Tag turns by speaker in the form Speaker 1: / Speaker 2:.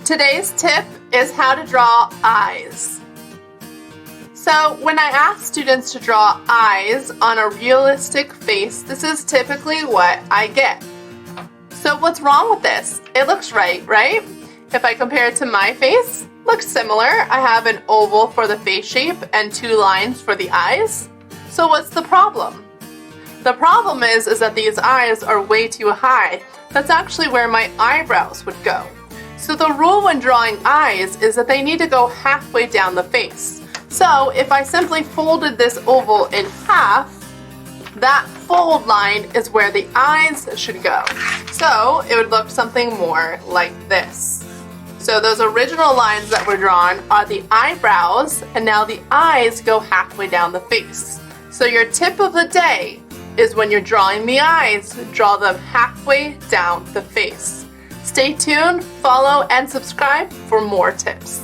Speaker 1: Today's tip is how to draw eyes. So when I ask students to draw eyes on a realistic face, this is typically what I get. So what's wrong with this? It looks right? If I compare it to my face, looks similar. I have an oval for the face shape and 2 lines for the eyes. So what's the problem? The problem is that these eyes are way too high. That's actually where my eyebrows would go. So the rule when drawing eyes is that they need to go halfway down the face. So if I simply folded this oval in half, that fold line is where the eyes should go. So it would look something more like this. So those original lines that were drawn are the eyebrows, and now the eyes go halfway down the face. So your tip of the day is when you're drawing the eyes, draw them halfway down the face. Stay tuned, follow, and subscribe for more tips.